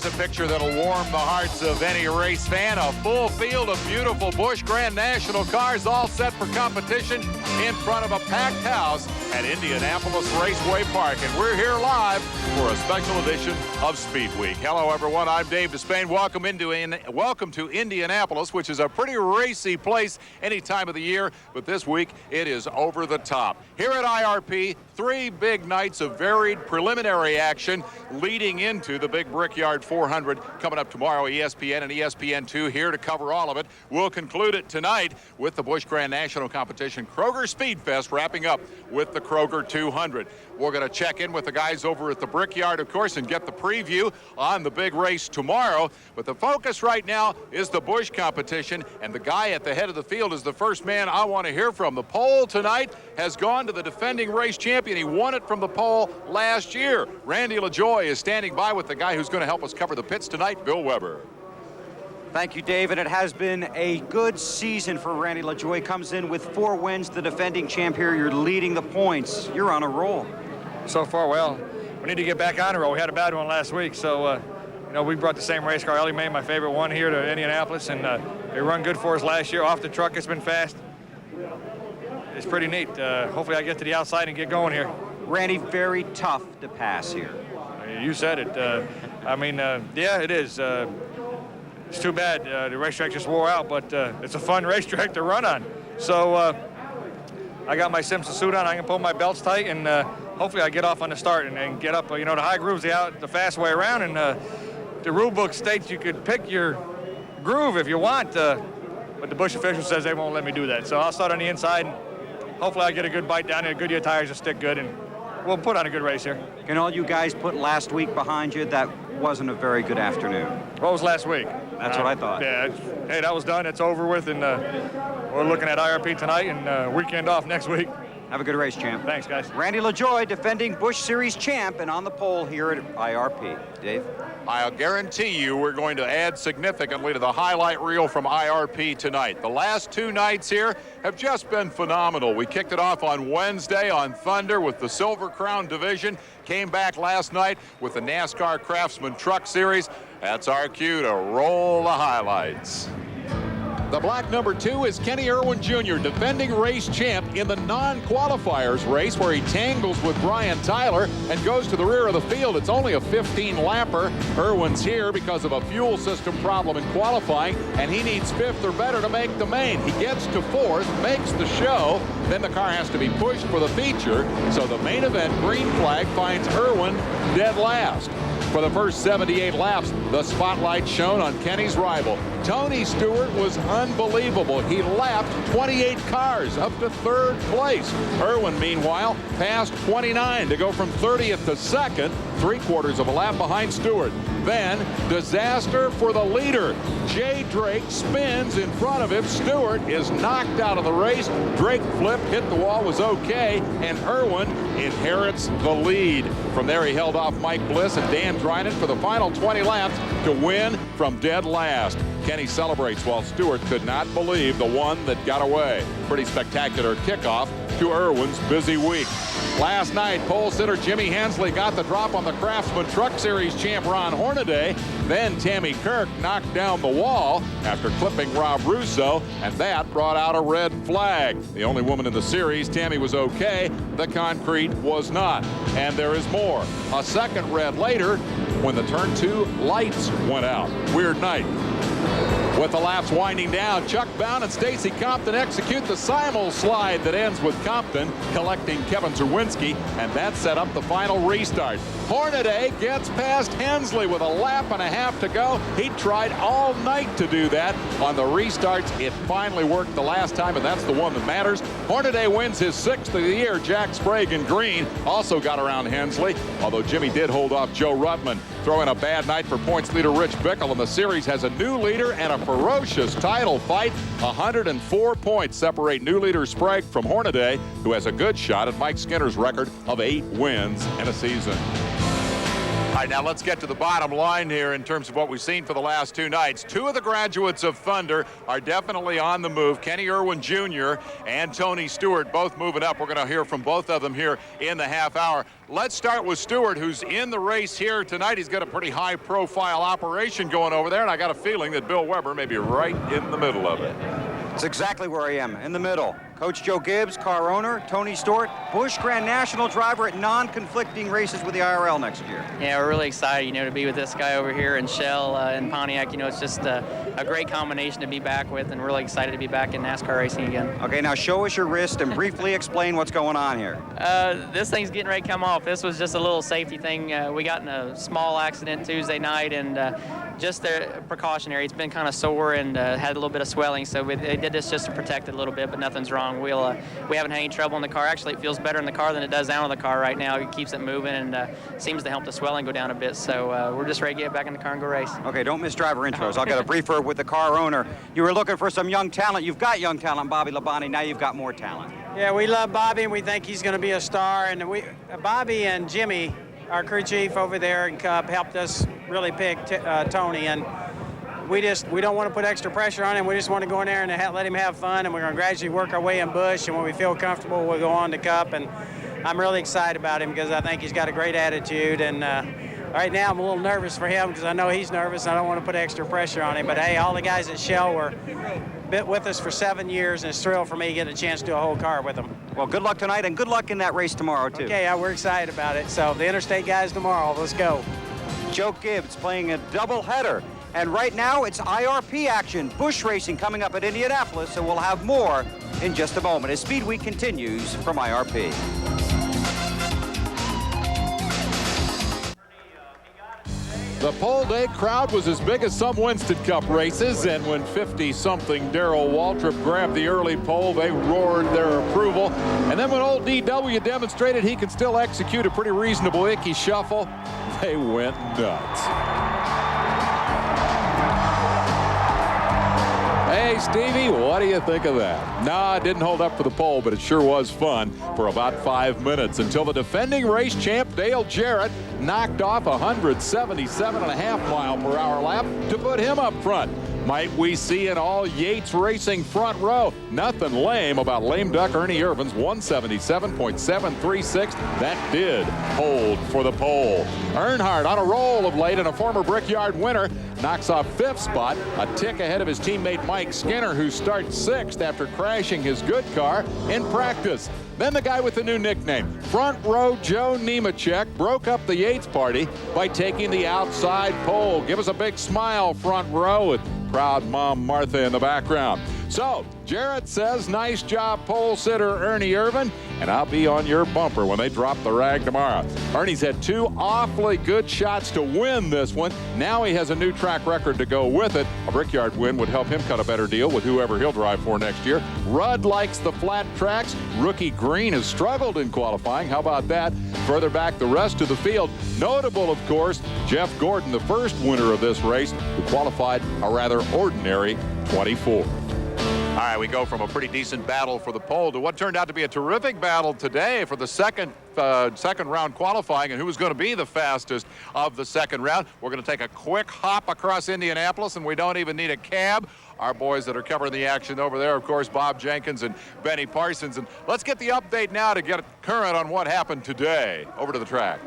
There's a picture that'll warm the hearts of any race fan. A full field of beautiful Busch Grand National cars all set for competition in front of a packed house at Indianapolis Raceway Park. And we're here live for a special edition of Speed Week. Hello, everyone. I'm Dave Despain. Welcome to Indianapolis, which is a pretty racy place any time of the year. But this week, it is over the top. Here at IRP, 3 big nights of varied preliminary action leading into the big Brickyard 400 coming up tomorrow. ESPN and ESPN2 here to cover all of it. We'll conclude it tonight with the Busch Grand National Competition Kroger Speed Fest, wrapping up with the Kroger 200. We're going to check in with the guys over at the Brickyard, of course, and get the preview on the big race tomorrow. But the focus right now is the Busch competition, and the guy at the head of the field is the first man I want to hear from. The pole tonight has gone to the defending race champion. He won it from the pole last year. Randy LaJoie is standing by with the guy who's going to help us cover the pits tonight, Bill Weber. Thank you, Dave, and it has been a good season for Randy LaJoie. Comes in with 4 wins, the defending champ here. You're leading the points. You're on a roll. So far, well, we need to get back on the roll. We had a bad one last week, so we brought the same race car. Ellie Mae, my favorite one, here to Indianapolis, and they run good for us last year. Off the truck, it's been fast. It's pretty neat. Hopefully I get to the outside and get going here. Randy, very tough to pass here. You said it. Yeah, it is. It's too bad the racetrack just wore out, but it's a fun racetrack to run on. So I got my Simpson suit on. I can pull my belts tight, and hopefully I get off on the start and get up. The high grooves, the fast way around, and the rule book states you could pick your groove if you want, but the Busch official says they won't let me do that. So I'll start on the inside, and hopefully I get a good bite down there. Goodyear tires will stick good, and we'll put on a good race here. Can all you guys put last week behind you? That wasn't a very good afternoon. What was last week? That's what I thought. Yeah, hey, that was done. It's over with, and we're looking at IRP tonight and weekend off next week. Have a good race, champ. Thanks, guys. Randy LaJoie, defending Busch Series champ, and on the pole here at IRP. Dave? I'll guarantee you we're going to add significantly to the highlight reel from IRP tonight. The last 2 nights here have just been phenomenal. We kicked it off on Wednesday on Thunder with the Silver Crown Division. Came back last night with the NASCAR Craftsman Truck Series. That's our cue to roll the highlights. The black number 2 is Kenny Irwin Jr., defending race champ in the non-qualifiers race where he tangles with Brian Tyler and goes to the rear of the field. It's only a 15-lapper. Irwin's here because of a fuel system problem in qualifying, and he needs 5th or better to make the main. He gets to 4th, makes the show, then the car has to be pushed for the feature, so the main event green flag finds Irwin dead last. For the first 78 laps, the spotlight shone on Kenny's rival. Tony Stewart was unbelievable. He lapped 28 cars up to 3rd place. Irwin, meanwhile, passed 29 to go from 30th to 2nd, 3/4 of a lap behind Stewart. Then, disaster for the leader. Jay Drake spins in front of him. Stewart is knocked out of the race. Drake flipped, hit the wall, was okay, and Irwin inherits the lead. From there, he held off Mike Bliss and Dan Dryden for the final 20 laps to win from dead last. Kenny celebrates while Stewart could not believe the one that got away. Pretty spectacular kickoff to Irwin's busy week. Last night, pole sitter Jimmy Hensley got the drop on the Craftsman Truck Series champ Ron Hornaday. Then Tammy Kirk knocked down the wall after clipping Rob Russo, and that brought out a red flag. The only woman in the series, Tammy was okay. The concrete was not. And there is more. A second red later when the turn 2 lights went out. Weird night. With the laps winding down, Chuck Bound and Stacy Compton execute the simul slide that ends with Compton collecting Kevin Zerwinski, and that set up the final restart. Hornaday gets past Hensley with a lap and a half to go. He tried all night to do that. On the restarts, it finally worked the last time, and that's the one that matters. Hornaday wins his 6th of the year. Jack Sprague in green also got around Hensley, although Jimmy did hold off Joe Ruttman. Throw in a bad night for points leader Rich Bickle, and the series has a new leader and a ferocious title fight. 104 points separate new leader Sprague from Hornaday, who has a good shot at Mike Skinner's record of 8 wins in a season. All right, now let's get to the bottom line here in terms of what we've seen for the last two nights. Two of the graduates of Thunder are definitely on the move. Kenny Irwin Jr. and Tony Stewart both moving up. We're going to hear from both of them here in the half hour. Let's start with Stewart, who's in the race here tonight. He's got a pretty high-profile operation going over there, and I got a feeling that Bill Weber may be right in the middle of it. It's exactly where I am, in the middle. Coach Joe Gibbs, car owner, Tony Stewart, Busch Grand National driver at non-conflicting races with the IRL next year. Yeah, we're really excited, to be with this guy over here and Shell and Pontiac. It's just a great combination to be back with, and really excited to be back in NASCAR racing again. Okay, now show us your wrist and briefly explain what's going on here. This thing's getting ready to come off. This was just a little safety thing. We got in a small accident Tuesday night, and just a precautionary. It's been kind of sore and had a little bit of swelling, so they did this just to protect it a little bit, but nothing's wrong. We haven't had any trouble in the car. Actually, it feels better in the car than it does out of the car right now. It keeps it moving and seems to help the swelling go down a bit. So we're just ready to get back in the car and go race. Okay, don't miss driver intros. I'll get a briefer with the car owner. You were looking for some young talent. You've got young talent, Bobby Labonte. Now you've got more talent. Yeah, we love Bobby, and we think he's going to be a star. And Bobby and Jimmy, our crew chief over there in Cup, helped us really pick Tony. And we don't want to put extra pressure on him. We just want to go in there and let him have fun, and we're going to gradually work our way in Busch, and when we feel comfortable, we'll go on to Cup. And I'm really excited about him because I think he's got a great attitude. And right now I'm a little nervous for him because I know he's nervous. I don't want to put extra pressure on him. But, hey, all the guys at Shell were with us for 7 years, and it's a thrill for me to get a chance to do a whole car with them. Well, good luck tonight, and good luck in that race tomorrow, too. Okay, we're excited about it. So the Interstate guys tomorrow. Let's go. Joe Gibbs playing a doubleheader. And right now, it's IRP action. Busch racing coming up at Indianapolis, so we'll have more in just a moment as Speed Week continues from IRP. The pole day crowd was as big as some Winston Cup races, and when 50-something Darrell Waltrip grabbed the early pole, they roared their approval. And then when old DW demonstrated he could still execute a pretty reasonable Icky shuffle, they went nuts. Hey, Stevie, what do you think of that? Nah, it didn't hold up for the pole, but it sure was fun for about 5 minutes until the defending race champ Dale Jarrett knocked off a 177.5-mile-per-hour lap to put him up front. Might we see an all-Yates Racing front row? Nothing lame about lame duck Ernie Irvin's 177.736. That did hold for the pole. Earnhardt on a roll of late and a former Brickyard winner knocks off 5th spot, a tick ahead of his teammate Mike Skinner, who starts 6th after crashing his good car in practice. Then the guy with the new nickname, Front Row Joe Nemechek, broke up the Yates party by taking the outside pole. Give us a big smile, Front Row, with proud Mom Martha in the background. So, Jarrett says, nice job, pole sitter Ernie Irvin, and I'll be on your bumper when they drop the rag tomorrow. Ernie's had 2 awfully good shots to win this one. Now he has a new track record to go with it. A Brickyard win would help him cut a better deal with whoever he'll drive for next year. Rudd likes the flat tracks. Rookie Green has struggled in qualifying. How about that? Further back, the rest of the field. Notable, of course, Jeff Gordon, the first winner of this race, who qualified a rather ordinary 24. All right, we go from a pretty decent battle for the pole to what turned out to be a terrific battle today for the second round qualifying, and who was going to be the fastest of the second round. We're going to take a quick hop across Indianapolis, and we don't even need a cab. Our boys that are covering the action over there, of course, Bob Jenkins and Benny Parsons. And let's get the update now to get current on what happened today. Over to the track.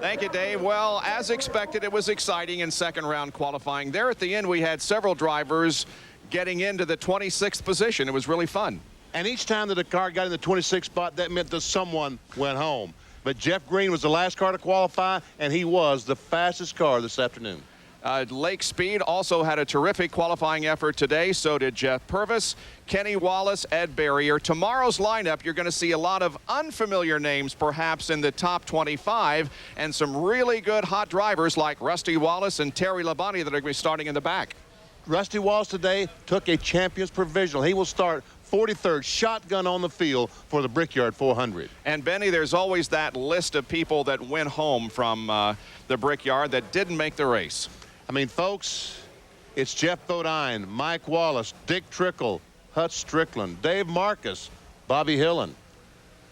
Thank you, Dave. Well, as expected, it was exciting in second round qualifying. There at the end, we had several drivers getting into the 26th position. It was really fun. And each time that a car got in the 26th spot, that meant that someone went home. But Jeff Green was the last car to qualify, and he was the fastest car this afternoon. Lake Speed also had a terrific qualifying effort today. So did Jeff Purvis, Kenny Wallace, Ed Barrier. Tomorrow's lineup, you're going to see a lot of unfamiliar names perhaps in the top 25, and some really good hot drivers like Rusty Wallace and Terry Labonte that are going to be starting in the back. Rusty Wallace today took a champion's provisional. He will start 43rd shotgun on the field for the Brickyard 400. And Benny, there's always that list of people that went home from the Brickyard that didn't make the race. I mean, folks, it's Jeff Bodine, Mike Wallace, Dick Trickle, Hutch Strickland, Dave Marcus, Bobby Hillen,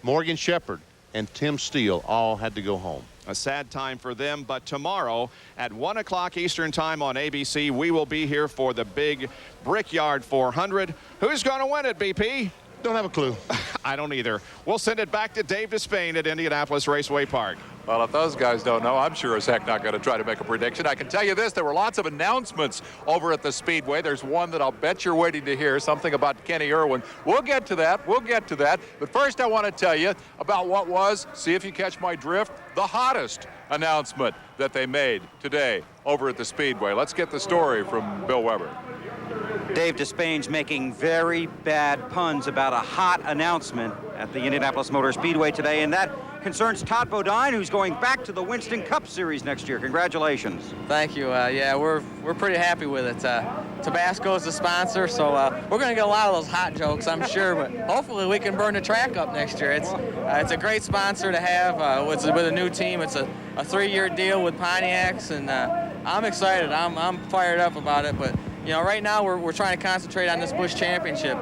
Morgan Shepherd, and Tim Steele all had to go home. A sad time for them, but tomorrow at 1 o'clock Eastern time on ABC, we will be here for the big Brickyard 400. Who's going to win it, BP? Don't have a clue. I don't either. We'll send it back to Dave Despain at Indianapolis Raceway Park. Well, if those guys don't know, I'm sure as heck not going to try to make a prediction. I can tell you this, there were lots of announcements over at the Speedway. There's one that I'll bet you're waiting to hear, something about Kenny Irwin. We'll get to that. But first I want to tell you about what was, see if you catch my drift, the hottest announcement that they made today over at the Speedway. Let's get the story from Bill Weber. Dave Despain's making very bad puns about a hot announcement at the Indianapolis Motor Speedway today, and that concerns Todd Bodine, who's going back to the Winston Cup Series next year. Congratulations. Thank you. Yeah, we're pretty happy with it. Tabasco is the sponsor, so we're going to get a lot of those hot jokes, I'm sure, but hopefully we can burn the track up next year. It's a great sponsor to have with a new team. It's a 3-year deal with Pontiacs, and I'm excited. I'm fired up about it, but you know, right now we're trying to concentrate on this Busch Championship.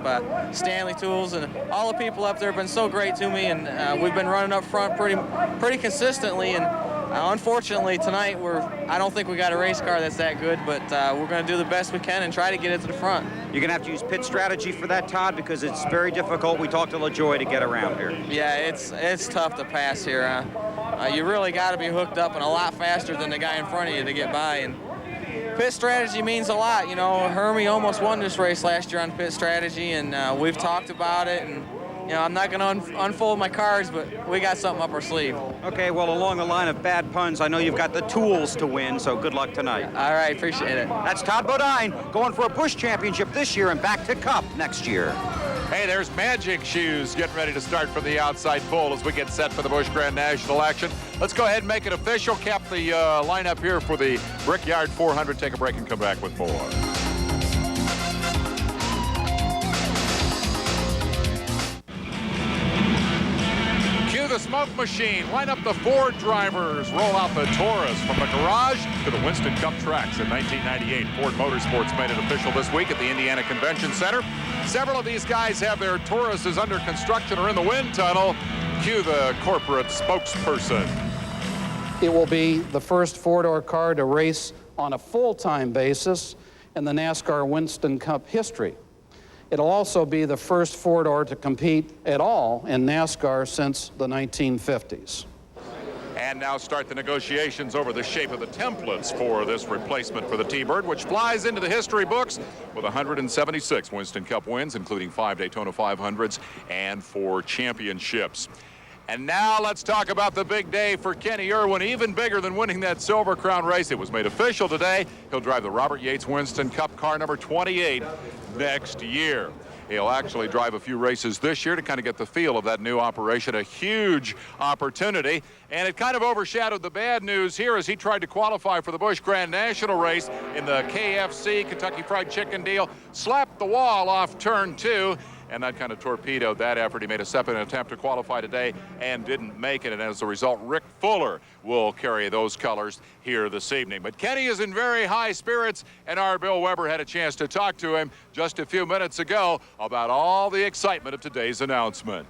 Stanley Tools and all the people up there have been so great to me, and we've been running up front pretty consistently. And unfortunately tonight I don't think we got a race car that's that good, but we're going to do the best we can and try to get it to the front. You're going to have to use pit strategy for that, Todd, because it's very difficult. We talked to LaJoy to get around here. Yeah, it's tough to pass here. You really got to be hooked up and a lot faster than the guy in front of you to get by. And pit strategy means a lot. You know, Hermie almost won this race last year on pit strategy, and we've talked about it. And you know, I'm not going to unfold my cards, but we got something up our sleeve. Okay, well, along the line of bad puns, I know you've got the tools to win, so good luck tonight. All right, appreciate it. That's Todd Bodine going for a Busch Championship this year and back to Cup next year. Hey, there's Magic Shoes getting ready to start from the outside pole as we get set for the Busch Grand National action. Let's go ahead and make it official. Cap the lineup here for the Brickyard 400. Take a break and come back with more. Cue the smoke machine. Line up the Ford drivers. Roll out the Taurus from the garage to the Winston Cup tracks in 1998. Ford Motorsports made it official this week at the Indiana Convention Center. Several of these guys have their Tauruses under construction or in the wind tunnel. Cue the corporate spokesperson. It will be the first four-door car to race on a full-time basis in the NASCAR Winston Cup history. It'll also be the first four-door to compete at all in NASCAR since the 1950s. And now start the negotiations over the shape of the templates for this replacement for the T-Bird, which flies into the history books with 176 Winston Cup wins, including 5 Daytona 500s and 4 championships. And now let's talk about the big day for Kenny Irwin, even bigger than winning that Silver Crown race. It was made official today. He'll drive the Robert Yates Winston Cup car number 28 next year. He'll actually drive a few races this year to kind of get the feel of that new operation, a huge opportunity. And it kind of overshadowed the bad news here as he tried to qualify for the Busch Grand National race in the KFC, Kentucky Fried Chicken deal, slapped the wall off turn 2, and that kind of torpedoed that effort. He made a second attempt to qualify today and didn't make it, and as a result, Rick Fuller will carry those colors here this evening. But Kenny is in very high spirits, and our Bill Weber had a chance to talk to him just a few minutes ago about all the excitement of today's announcement.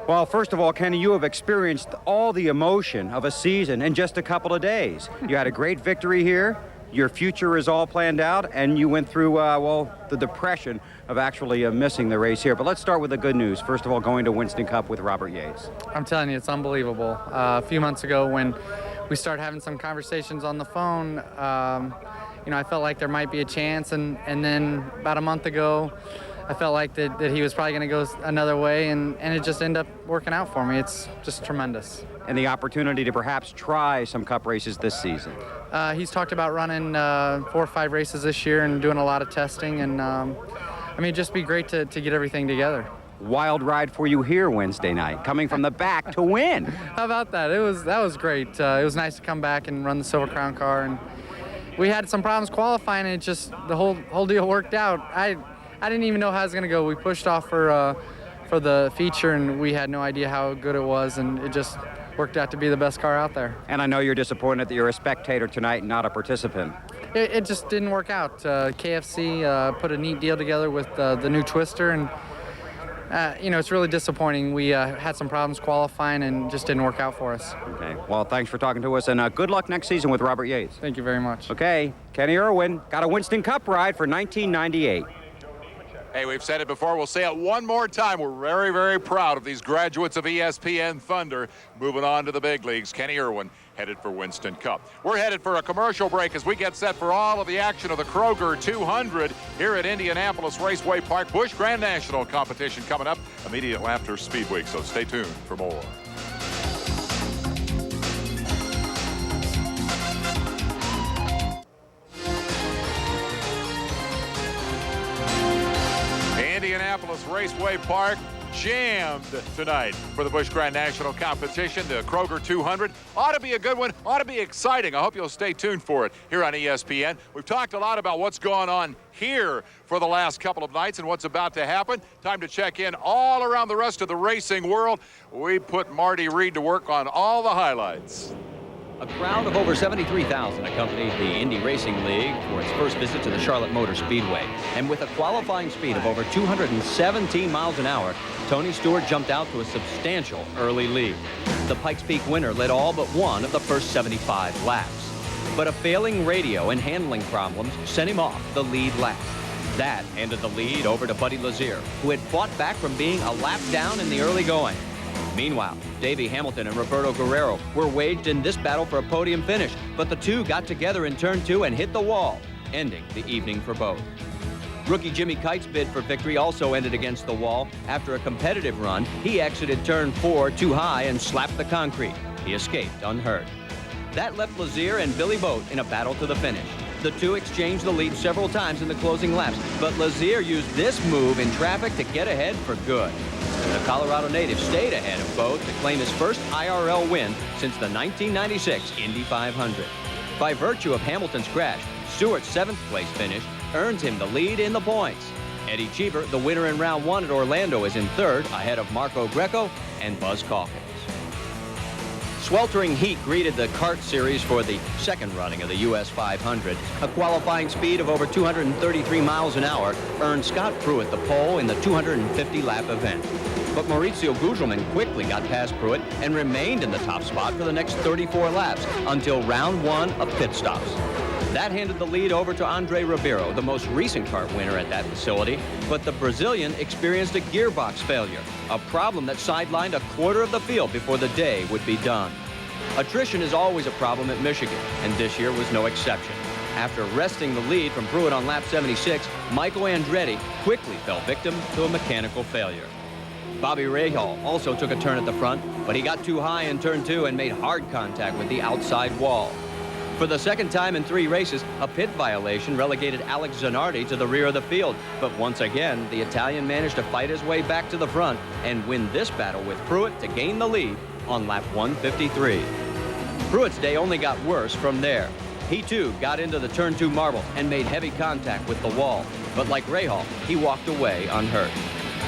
Well, first of all, Kenny, you have experienced all the emotion of a season in just a couple of days. You had a great victory here. Your future is all planned out, and you went through, well, the depression of actually missing the race here. But let's start with the good news. First of all, going to Winston Cup with Robert Yates. I'm telling you, it's unbelievable. A few months ago when we started having some conversations on the phone, you know, I felt like there might be a chance. And then about a month ago, I felt like that he was probably going to go another way, and it just ended up working out for me. It's just tremendous. And the opportunity to perhaps try some Cup races this season. He's talked about running 4 or 5 races this year and doing a lot of testing, and I mean, it'd just be great to get everything together. Wild ride for you here Wednesday night, coming from the back to win. How about that? That was great. It was nice to come back and run the Silver Crown car, and we had some problems qualifying, and it just the whole deal worked out. I didn't even know how it was going to go. We pushed off for the feature, and we had no idea how good it was, and it just worked out to be the best car out there. And I know you're disappointed that you're a spectator tonight and not a participant. It just didn't work out. KFC put a neat deal together with the new twister, and it's really disappointing. We had some problems qualifying and just didn't work out for us. Okay. Well, thanks for talking to us, and good luck next season with Robert Yates. Thank you very much. Okay. Kenny Irwin got a Winston Cup ride for 1998. Hey, we've said it before. We'll say it one more time. We're very, very proud of these graduates of ESPN Thunder moving on to the big leagues. Kenny Irwin headed for Winston Cup. We're headed for a commercial break as we get set for all of the action of the Kroger 200 here at Indianapolis Raceway Park. Busch Grand National competition coming up immediately after SpeedWeek, so stay tuned for more. Indianapolis Raceway Park jammed tonight for the Busch Grand National competition. The Kroger 200 ought to be a good one, ought to be exciting. I hope you'll stay tuned for it here on ESPN. We've talked a lot about what's gone on here for the last couple of nights and what's about to happen. Time to check in all around the rest of the racing world. We put Marty Reed to work on all the highlights. A crowd of over 73,000 accompanied the Indy Racing League for its first visit to the Charlotte Motor Speedway. And with a qualifying speed of over 217 miles an hour, Tony Stewart jumped out to a substantial early lead. The Pikes Peak winner led all but one of the first 75 laps. But a failing radio and handling problems sent him off the lead lap. That handed the lead over to Buddy Lazier, who had fought back from being a lap down in the early going. Meanwhile, Davey Hamilton and Roberto Guerrero were waged in this battle for a podium finish, but the two got together in turn 2 and hit the wall, ending the evening for both. Rookie Jimmy Kite's bid for victory also ended against the wall. After a competitive run, he exited turn 4 too high and slapped the concrete. He escaped unhurt. That left Lazier and Billy Boat in a battle to the finish. The two exchanged the lead several times in the closing laps, but Lazier used this move in traffic to get ahead for good. The Colorado native stayed ahead of Boat to claim his first IRL win since the 1996 Indy 500. By virtue of Hamilton's crash, Stewart's 7th place finish earns him the lead in the points. Eddie Cheever, the winner in round 1 at Orlando, is in 3rd ahead of Marco Greco and Buzz Calkins. Sweltering heat greeted the kart series for the second running of the US 500. A qualifying speed of over 233 miles an hour earned Scott Pruitt the pole in the 250-lap event. But Maurizio Gugelmin quickly got past Pruitt and remained in the top spot for the next 34 laps until round 1 of pit stops. That handed the lead over to Andre Ribeiro, the most recent kart winner at that facility, but the Brazilian experienced a gearbox failure, a problem that sidelined a quarter of the field before the day would be done. Attrition is always a problem at Michigan, and this year was no exception. After wresting the lead from Pruitt on lap 76, Michael Andretti quickly fell victim to a mechanical failure. Bobby Rahal also took a turn at the front, but he got too high in turn 2 and made hard contact with the outside wall. For the second time in 3 races, a pit violation relegated Alex Zanardi to the rear of the field. But once again, the Italian managed to fight his way back to the front and win this battle with Pruitt to gain the lead on lap 153. Pruitt's day only got worse from there. He too got into the turn 2 marble and made heavy contact with the wall. But like Rahal, he walked away unhurt.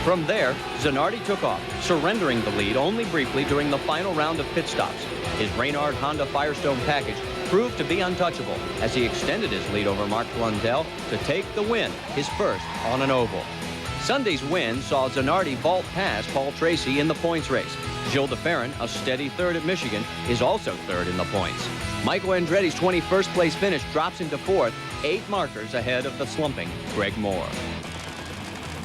From there, Zanardi took off, surrendering the lead only briefly during the final round of pit stops. His Reynard Honda Firestone package proved to be untouchable as he extended his lead over Mark Blundell to take the win, his first on an oval. Sunday's win saw Zanardi vault past Paul Tracy in the points race. Gilles de Ferran, a steady 3rd at Michigan, is also 3rd in the points. Michael Andretti's 21st place finish drops him to 4th, 8 markers ahead of the slumping Greg Moore.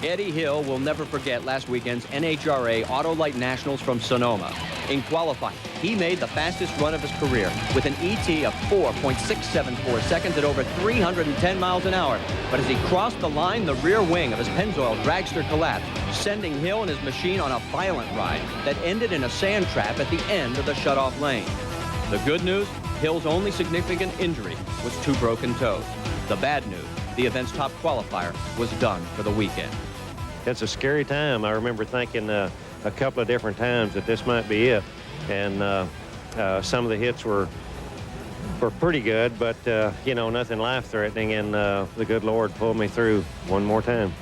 Eddie Hill will never forget last weekend's NHRA Autolite Nationals from Sonoma. In qualifying, he made the fastest run of his career with an ET of 4.674 seconds at over 310 miles an hour. But as he crossed the line, the rear wing of his Pennzoil dragster collapsed, sending Hill and his machine on a violent ride that ended in a sand trap at the end of the shutoff lane. The good news, Hill's only significant injury was 2 broken toes. The bad news, the event's top qualifier was done for the weekend. It's a scary time. I remember thinking a couple of different times that this might be it. And some of the hits were pretty good, but, you know, nothing life-threatening, and the good Lord pulled me through one more time.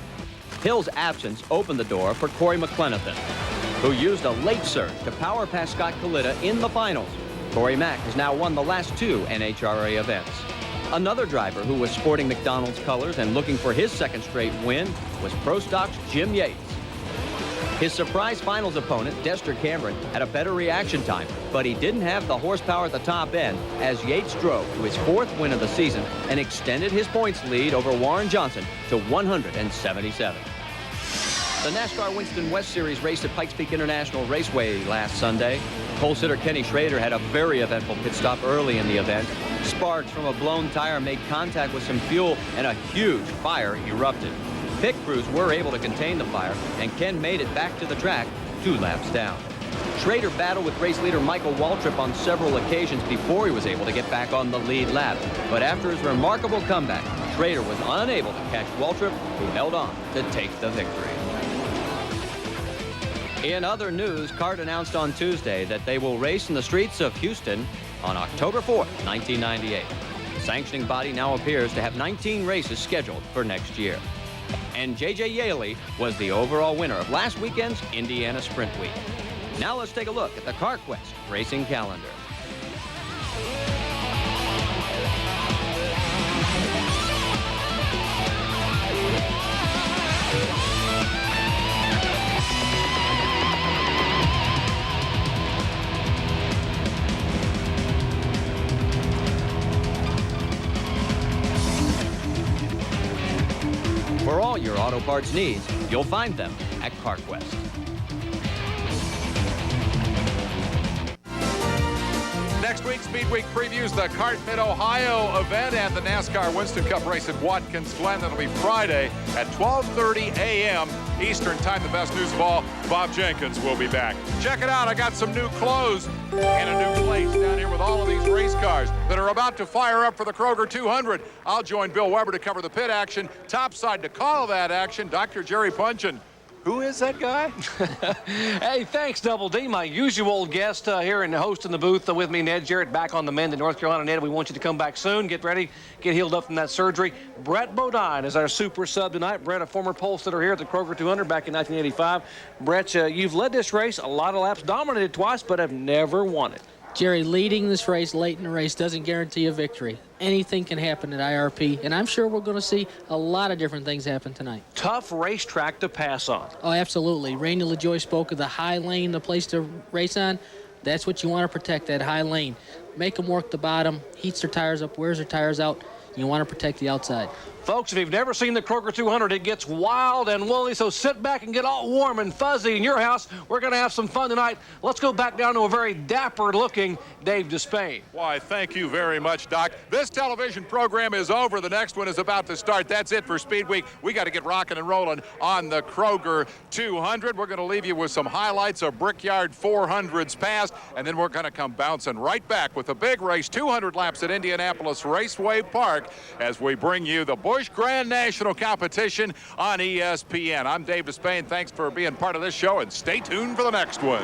Hill's absence opened the door for Corey McLenathan, who used a late surge to power past Scott Kalita in the finals. Corey Mack has now won the last 2 NHRA events. Another driver who was sporting McDonald's colors and looking for his 2nd straight win was Pro Stock's Jim Yates. His surprise finals opponent, Dester Cameron, had a better reaction time, but he didn't have the horsepower at the top end as Yates drove to his 4th win of the season and extended his points lead over Warren Johnson to 177. The NASCAR Winston West Series race at Pikes Peak International Raceway last Sunday. Pole sitter Kenny Schrader had a very eventful pit stop early in the event. Sparks from a blown tire made contact with some fuel and a huge fire erupted. Pit crews were able to contain the fire, and Ken made it back to the track 2 laps down. Schrader battled with race leader Michael Waltrip on several occasions before he was able to get back on the lead lap. But after his remarkable comeback, Schrader was unable to catch Waltrip, who held on to take the victory. In other news, CART announced on Tuesday that they will race in the streets of Houston on October 4th, 1998. The sanctioning body now appears to have 19 races scheduled for next year. And J.J. Yaley was the overall winner of last weekend's Indiana Sprint Week. Now let's take a look at the CarQuest racing calendar. For all your auto parts needs, you'll find them at CarQuest. Next week, SpeedWeek previews the CART Mid-Ohio event and the NASCAR Winston Cup race at Watkins Glen. That'll be Friday at 12:30 a.m. Eastern Time. The best news of all, Bob Jenkins will be back. Check it out. I got some new clothes and a new place down here with all of these race cars that are about to fire up for the Kroger 200. I'll join Bill Weber to cover the pit action. Topside to call that action, Dr. Jerry Punchin. Who is that guy? Hey, thanks, Double D. My usual guest here and host in the booth with me, Ned Jarrett, back on the mend in North Carolina. Ned, we want you to come back soon. Get ready, get healed up from that surgery. Brett Bodine is our super sub tonight. Brett, a former pole sitter here at the Kroger 200 back in 1985. Brett, you've led this race a lot of laps, dominated twice, but have never won it. Jerry, leading this race late in the race doesn't guarantee a victory. Anything can happen at IRP, and I'm sure we're going to see a lot of different things happen tonight. Tough racetrack to pass on. Oh, absolutely. Randy LaJoy spoke of the high lane, the place to race on. That's what you want to protect, that high lane. Make them work the bottom, heats their tires up, wears their tires out. You want to protect the outside. Folks, if you've never seen the Kroger 200, it gets wild and woolly, so sit back and get all warm and fuzzy in your house. We're going to have some fun tonight. Let's go back down to a very dapper-looking Dave Despain. Why, thank you very much, Doc. This television program is over. The next one is about to start. That's it for Speed Week. We got to get rocking and rolling on the Kroger 200. We're going to leave you with some highlights of Brickyard 400s past, and then we're going to come bouncing right back with the big race, 200 laps at Indianapolis Raceway Park, as we bring you the Busch Grand National Competition on ESPN. I'm Dave Despain. Thanks for being part of this show, and stay tuned for the next one.